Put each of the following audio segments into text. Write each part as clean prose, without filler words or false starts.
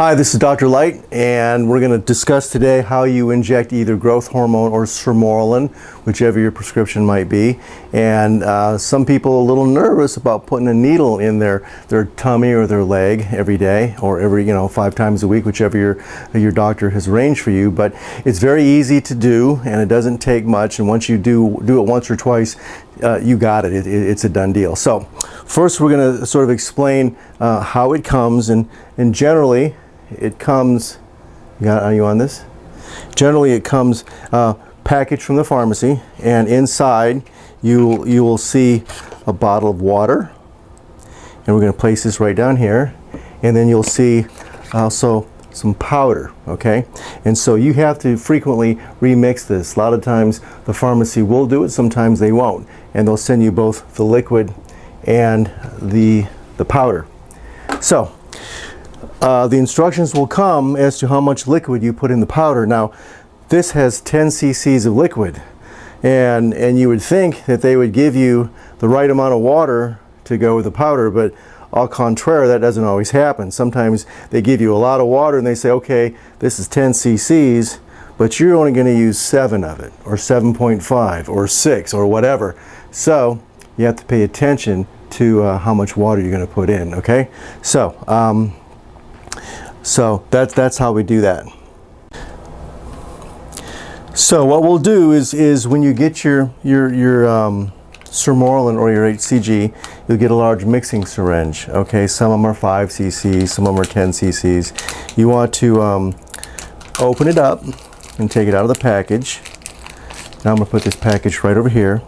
Hi, this is Dr. Light, and we're going to discuss today how you inject either growth hormone or Sermorelin, whichever your prescription might be. And some people are a little nervous about putting a needle in their tummy or their leg every day, or every 5 times a week, whichever your doctor has arranged for you. But it's very easy to do, and it doesn't take much. And once you do it once or twice, you got it. It's a done deal. So first, we're going to sort of explain how it comes, and generally it comes. Are you on this? Generally, it comes packaged from the pharmacy, and inside you will see a bottle of water, and we're going to place this right down here, and then you'll see also some powder. Okay, and so you have to frequently remix this. A lot of times the pharmacy will do it, sometimes they won't, and they'll send you both the liquid and the powder. So the instructions will come as to how much liquid you put in the powder. Now, this has 10 cc's of liquid, and you would think that they would give you the right amount of water to go with the powder, but au contraire, that doesn't always happen. Sometimes they give you a lot of water and they say, okay, this is 10 cc's, but you're only going to use 7 of it, or 7.5, or 6, or whatever. So you have to pay attention to how much water you're going to put in. Okay, so that's how we do that. So what we'll do is when you get your Sermorelin or your HCG, you'll get a large mixing syringe. Okay, some of them are 5 cc's, some of them are 10 cc's. You want to open it up and take it out of the package. Now I'm going to put this package right over here,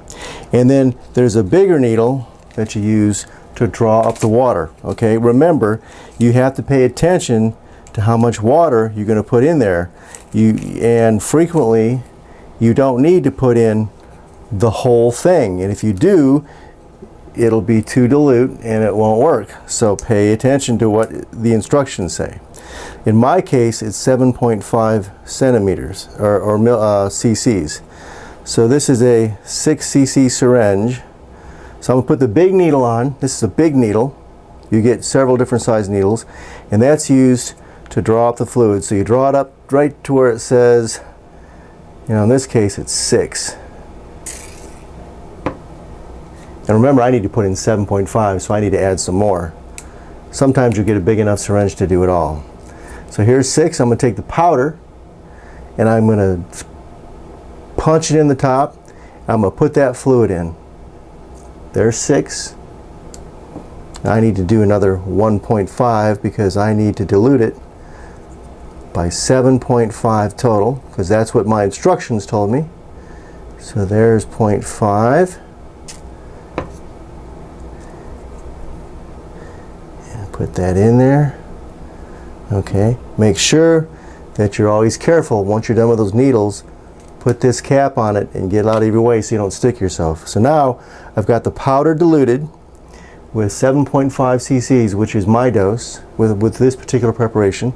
and then there's a bigger needle that you use to draw up the water. Okay, remember, you have to pay attention to how much water you're going to put in there. And frequently you don't need to put in the whole thing, and if you do, it'll be too dilute and it won't work. So pay attention to what the instructions say. In my case, it's 7.5 centimeters or cc's. So this is a 6 cc syringe. So I'm going to put the big needle on. This is a big needle. You get several different size needles, and that's used to draw up the fluid. So you draw it up right to where it says, in this case it's 6. And remember, I need to put in 7.5, so I need to add some more. Sometimes you get a big enough syringe to do it all. So here's 6. I'm going to take the powder, and I'm going to punch it in the top. I'm going to put that fluid in. There's 6. I need to do another 1.5 because I need to dilute it by 7.5 total, because that's what my instructions told me. So there's 0.5. And put that in there. Okay, make sure that you're always careful. Once you're done with those needles, put this cap on it and get it out of your way so you don't stick yourself. So now I've got the powder diluted with 7.5 cc's, which is my dose with this particular preparation.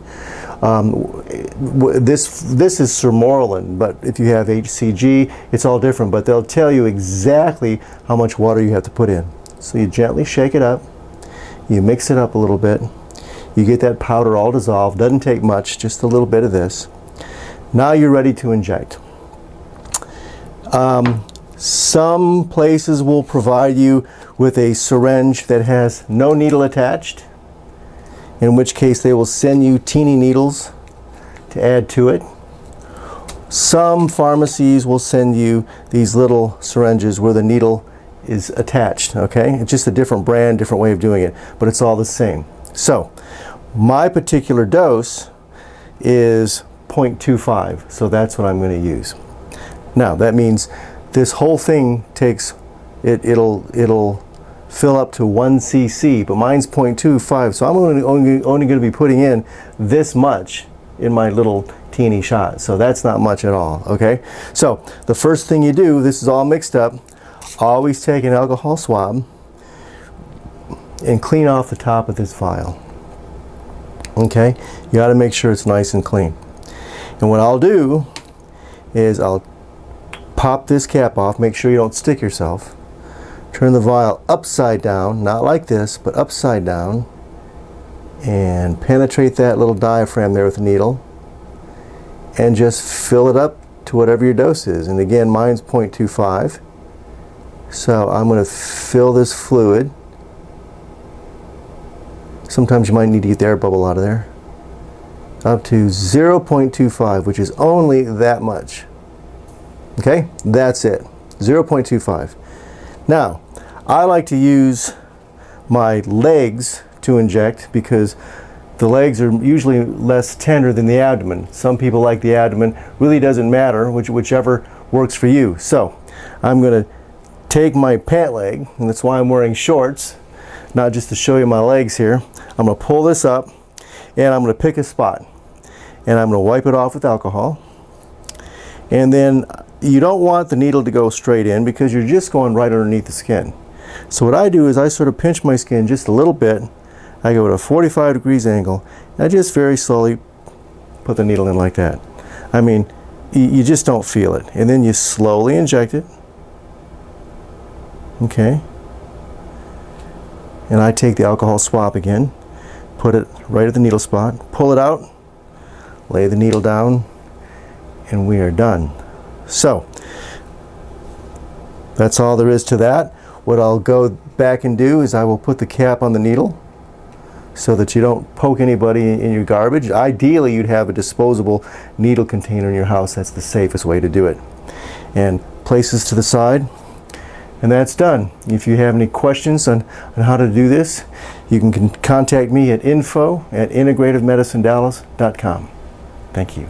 This is Sermorelin, but if you have HCG, it's all different, but they'll tell you exactly how much water you have to put in. So you gently shake it up, you mix it up a little bit, you get that powder all dissolved. Doesn't take much, just a little bit of this. Now you're ready to inject. Some places will provide you with a syringe that has no needle attached, in which case they will send you teeny needles to add to it. Some pharmacies will send you these little syringes where the needle is attached. Okay, it's just a different brand, different way of doing it, but it's all the same. So my particular dose is 0.25, so that's what I'm going to use. Now that means this whole thing takes, it'll fill up to 1 cc, but mine's 0.25, so I'm only going to be putting in this much in my little teeny shot, so that's not much at all. Okay, so the first thing you do, this is all mixed up, always take an alcohol swab and clean off the top of this vial. Okay, you got to make sure it's nice and clean. And what I'll do is I'll pop this cap off, make sure you don't stick yourself, turn the vial upside down, not like this, but upside down, and penetrate that little diaphragm there with the needle and just fill it up to whatever your dose is. And again, mine's 0.25. So I'm going to fill this fluid. Sometimes you might need to get the air bubble out of there. Up to 0.25, which is only that much. Okay, that's it. 0.25. Now, I like to use my legs to inject because the legs are usually less tender than the abdomen. Some people like the abdomen. Really doesn't matter, whichever works for you. So, I'm going to take my pant leg, and that's why I'm wearing shorts, not just to show you my legs here. I'm going to pull this up, and I'm going to pick a spot, and I'm going to wipe it off with alcohol. And then you don't want the needle to go straight in because you're just going right underneath the skin. So what I do is I sort of pinch my skin just a little bit. I go at a 45 degrees angle, and I just very slowly put the needle in like that. I mean, you just don't feel it. And then you slowly inject it. Okay. And I take the alcohol swab again, put it right at the needle spot, pull it out, lay the needle down, and we are done. So, that's all there is to that. What I'll go back and do is I will put the cap on the needle so that you don't poke anybody in your garbage. Ideally, you'd have a disposable needle container in your house. That's the safest way to do it. And place this to the side, and that's done. If you have any questions on how to do this, you can contact me at info@integrativemedicinedallas.com. Thank you.